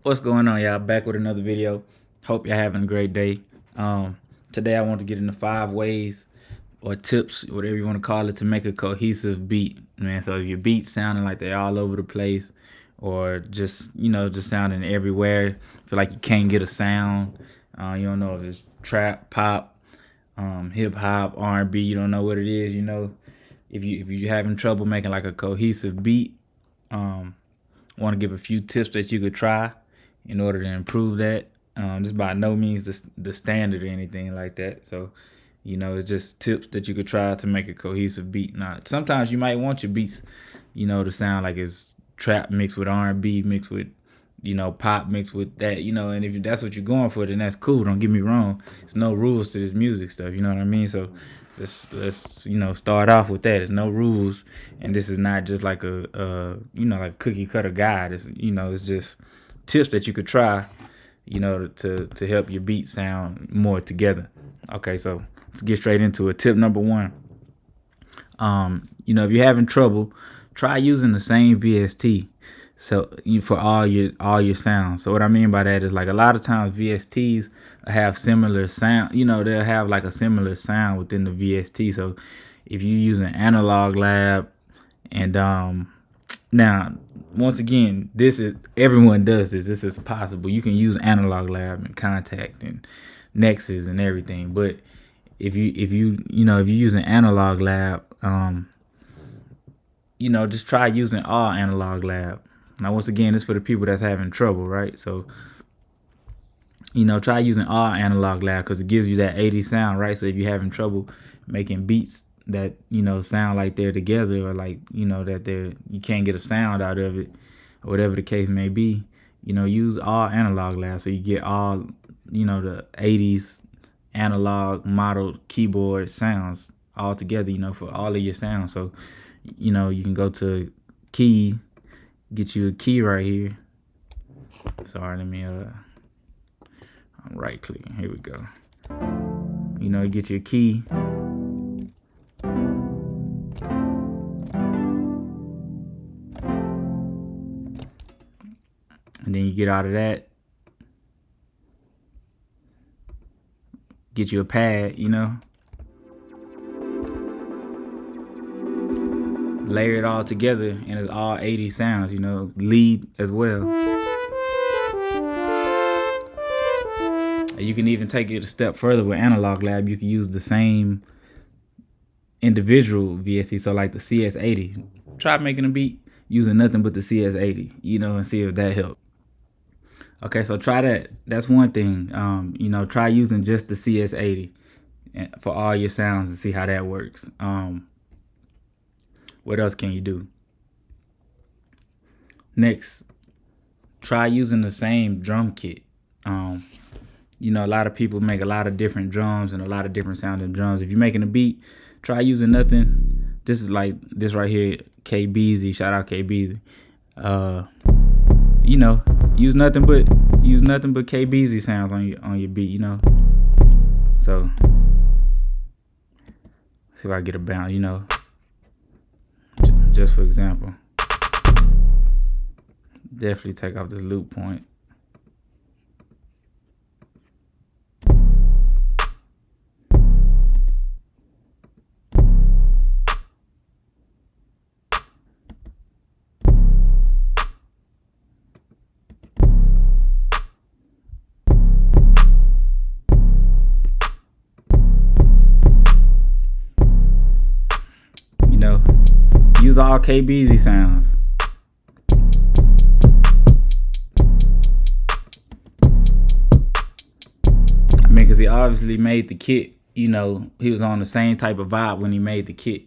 What's going on, y'all? Back with another video. Hope y'all having a great day. Today I want to get into 5 ways or tips, whatever you want to call it, to make a cohesive beat, man. So if your beat sounding like they're all over the place, or just just sounding everywhere, feel like you can't get a sound. You don't know if it's trap, pop, hip hop, R&B. You don't know what it is. If you having trouble making like a cohesive beat, want to give a few tips that you could try in order to improve that. This by no means the standard or anything like that. So, it's just tips that you could try to make a cohesive beat. Now, sometimes you might want your beats, to sound like it's trap mixed with R&B mixed with, pop mixed with that, and if that's what you're going for, then that's cool. Don't get me wrong. There's no rules to this music stuff. You know what I mean? So let's start off with that. There's no rules, and this is not just like like cookie cutter guide. It's just tips that you could try, to help your beat sound more together. Okay, so let's get straight into it. Tip number 1. If you're having trouble, try using the same VST. So for all your sounds. So what I mean by that is, like, a lot of times VSTs have similar sound. They'll have like a similar sound within the VST. So if you use an analog lab, and now once again, this is everyone does this. This is possible. You can use analog lab and contact and Nexus and everything. But if you use an analog lab, just try using all analog lab. Now, once again, it's for the people that's having trouble, right? So, try using all analog lab, because it gives you that 80 sound, right? So if you're having trouble making beats that, sound like they're together, or like, that you can't get a sound out of it, or whatever the case may be, use all analog lab, so you get all, the 80s analog model keyboard sounds all together, for all of your sounds. So, you can go to key, get you a key right here. Sorry, let me I'm right clicking. Here we go. Get your key. And then you get out of that, get you a pad, layer it all together, and it's all 80 sounds, lead as well. You can even take it a step further with analog lab. You can use the same individual VST. So like the CS80, try making a beat using nothing but the CS80, and see if that helps. Okay, so try that. That's one thing. Try using just the CS80 for all your sounds and see how that works. What else can you do? Next, try using the same drum kit. A lot of people make a lot of different drums and a lot of different sounding drums. If you're making a beat, try using nothing. This is like this right here, KBZ. Shout out KBZ. Use nothing but KBZ sounds on your beat. So see if I get a bounce. Just for example, definitely take off this loop point. Use all KBZ sounds. I mean, because he obviously made the kit, he was on the same type of vibe when he made the kit.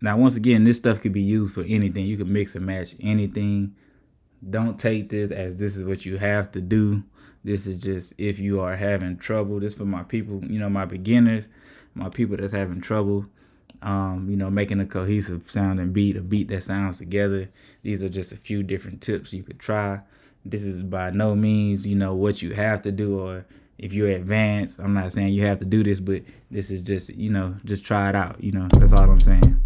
Now, once again, this stuff could be used for anything. You can mix and match anything. Don't take this as this is what you have to do. This is just if you are having trouble. This for my people, my beginners, my people that's having trouble, making a cohesive sounding beat, a beat that sounds together. These are just a few different tips you could try. This is by no means, what you have to do, or if you're advanced. I'm not saying you have to do this, but this is just, just try it out. That's all I'm saying.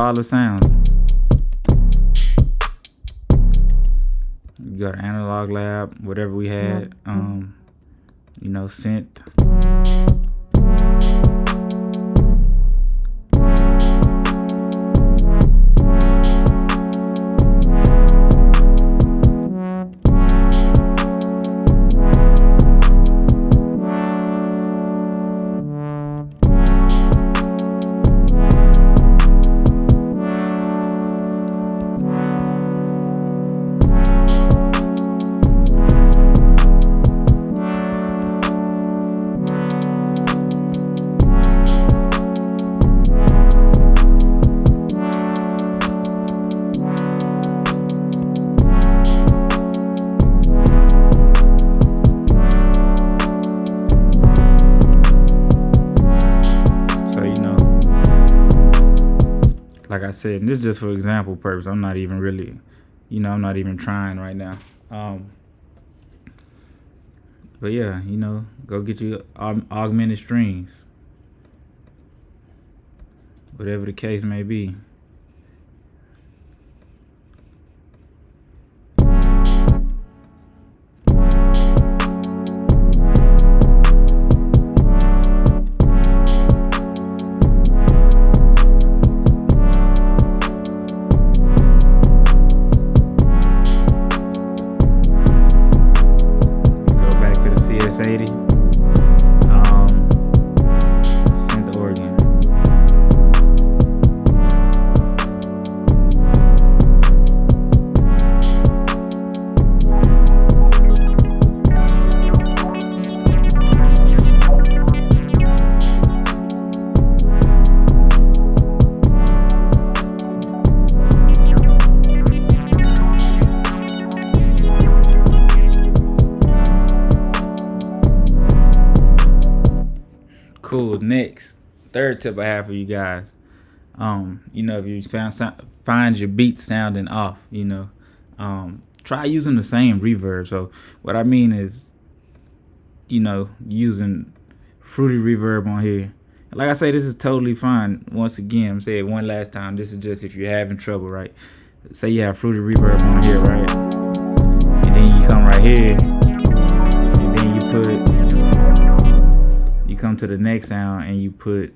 all the sounds. You got analog lab, whatever we had, you know, synth. Like I said, and this is just for example purpose. I'm not even really, you know, I'm not even trying right now. But yeah, you know, go get you augmented strings, whatever the case may be. Synth organ. Cool. Next, third tip I have for you guys. You know, if you find your beats sounding off, you know, try using the same reverb. So what I mean is, you know, using Fruity Reverb on here. Like I say, this is totally fine. Once again, I'm saying one last time, this is just if you're having trouble, right? Say you have Fruity Reverb on here, right? And then you come right here, and then you come to the next sound and you put,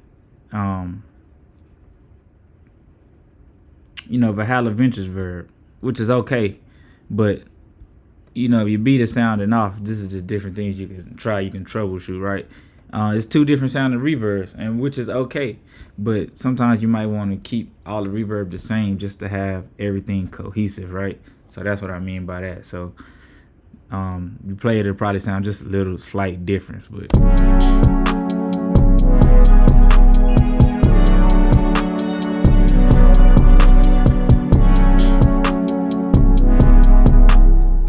you know, Valhalla Ventures verb, which is okay, but you know, if your beat is sounding off, this is just different things you can try. You can troubleshoot, right? It's two different sounding reverbs, and which is okay, but sometimes you might want to keep all the reverb the same just to have everything cohesive, right? So that's what I mean by that. So you play it, it'll probably sound just a little slight difference, but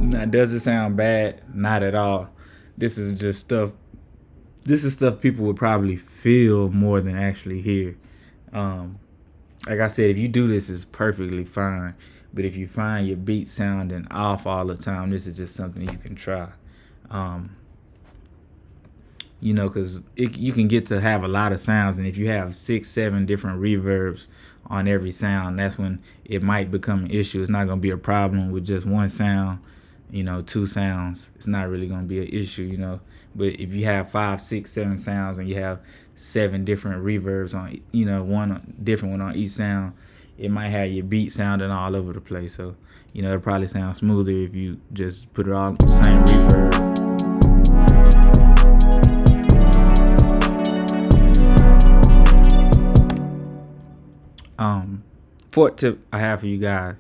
now, does it sound bad? Not at all. This is just stuff. This is stuff people would probably feel more than actually hear. Like I said, if you do this, it's perfectly fine. But if you find your beat sounding off all the time, this is just something you can try. You know, because you can get to have a lot of sounds, and if you have 6-7 different reverbs on every sound, that's when it might become an issue. It's not going to be a problem with just one sound. You know, 2 sounds, it's not really going to be an issue, you know. But if you have 5, 6, 7 sounds and you have 7 different reverbs on, you know, one different one on each sound, it might have your beat sounding all over the place. So, you know, it'll probably sound smoother if you just put it all the same reverb. Fourth tip I have for you guys.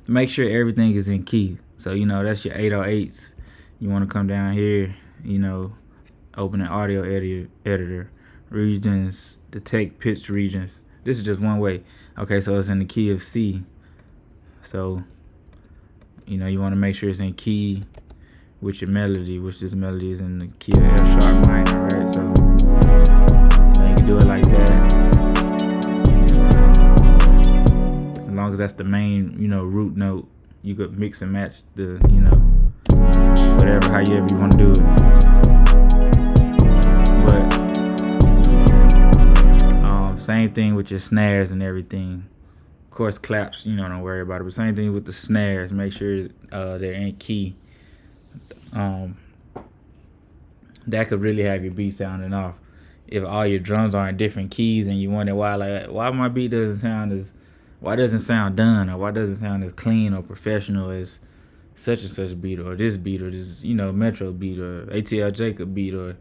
Make sure everything is in key. So, you know, that's your 808s. You want to come down here, you know, open an audio editor, regions, detect pitch regions. This is just one way. Okay, so it's in the key of C. So, you know, you want to make sure it's in key with your melody, which this melody is in the key of F sharp minor, right? So, you know, you can do it like that. As long as that's the main, you know, root note, you could mix and match the, you know, whatever, however you want to do it. But Same thing with your snares and everything. Of course, claps, don't worry about it. But same thing with the snares. Make sure they're in key. That could really have your beat sounding off. If all your drums are in different keys and you wonder why my beat why doesn't sound done, or why doesn't sound as clean or professional as such and such beat, or this beat, or this Metro beat, or ATL Jacob beat, or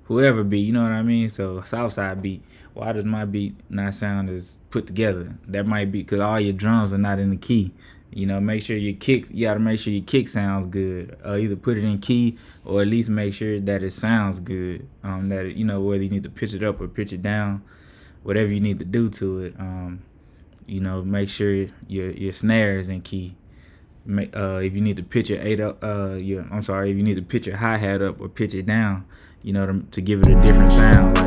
whoever beat, you know what I mean? So Southside beat, why does my beat not sound as put together? That might be because all your drums are not in the key. Make sure you gotta make sure your kick sounds good. Either put it in key or at least make sure that it sounds good. That whether you need to pitch it up or pitch it down, whatever you need to do to it. Make sure your snare is in key. If you need to pitch your if you need to pitch your hi-hat up or pitch it down, to give it a different sound,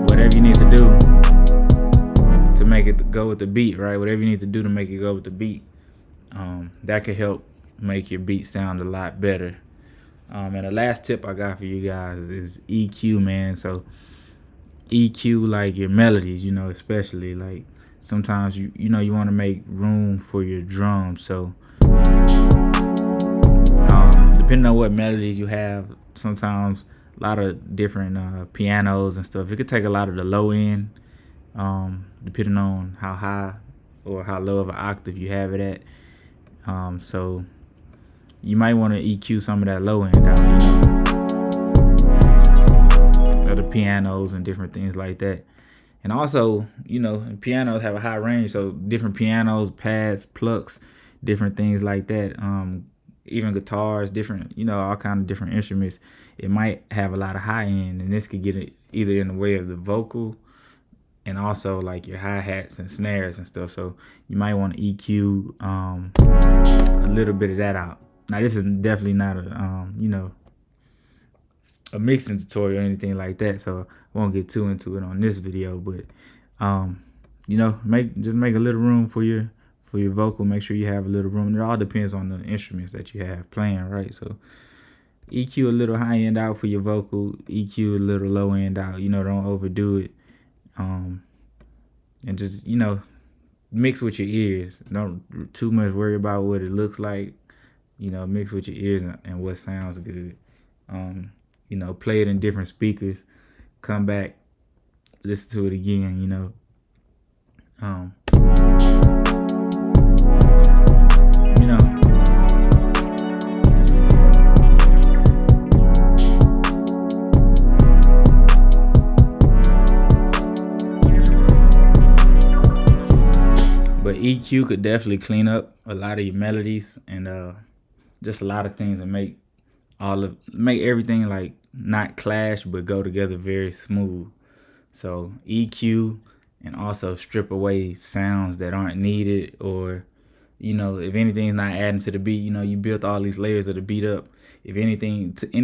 whatever you need to do to make it go with the beat, right? Whatever you need to do to make it go with the beat, that could help make your beat sound a lot better. And the last tip I got for you guys is EQ, man. So EQ, like your melodies, especially like sometimes you want to make room for your drums. So depending on what melodies you have, sometimes a lot of different pianos and stuff, it could take a lot of the low end, depending on how high or how low of an octave you have it at. So you might want to EQ some of that low end down, other pianos and different things like that. And also, pianos have a high range, so different pianos, pads, plucks, different things like that. Even guitars, different, all kind of different instruments. It might have a lot of high end, and this could get it either in the way of the vocal and also like your hi-hats and snares and stuff. So you might want to EQ a little bit of that out. Now, this is definitely not a mixing tutorial or anything like that, so I won't get too into it on this video. But just make a little room for your vocal. Make sure you have a little room. It all depends on the instruments that you have playing, right? So EQ a little high end out for your vocal, EQ a little low end out. Don't overdo it. And just mix with your ears. Don't too much worry about what it looks like. Mix with your ears and what sounds good. Play it in different speakers. Come back, listen to it again. But EQ could definitely clean up a lot of your melodies and just a lot of things, and make everything like not clash but go together very smooth. So EQ, and also strip away sounds that aren't needed, or if anything's not adding to the beat. You built all these layers of the beat up. If any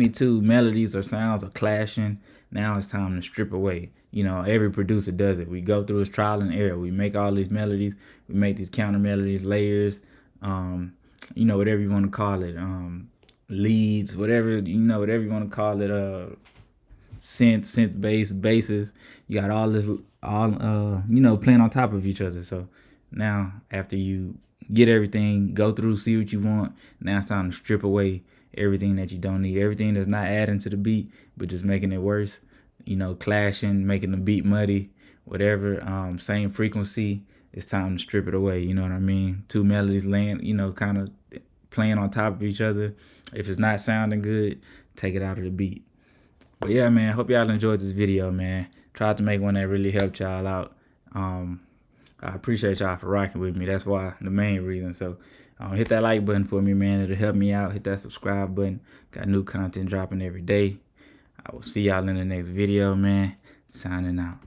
two melodies or sounds are clashing, now it's time to strip away. Every producer does it. We go through his trial and error. We make all these melodies. We make these counter melodies, layers, whatever you want to call it, leads, whatever you want to call it, synth basses. You got all this, playing on top of each other. So now, after you get everything, go through, see what you want, now it's time to strip away everything that you don't need, everything that's not adding to the beat but just making it worse, clashing, making the beat muddy, whatever. Same frequency, it's time to strip it away. You know what I mean? Two melodies laying, kind of playing on top of each other. If it's not sounding good, take it out of the beat. But yeah, man, hope y'all enjoyed this video, man. Tried to make one that really helped y'all out. I appreciate y'all for rocking with me. That's why, the main reason. So hit that like button for me, man. It'll help me out. Hit that subscribe button. Got new content dropping every day. I will see y'all in the next video, man. Signing out.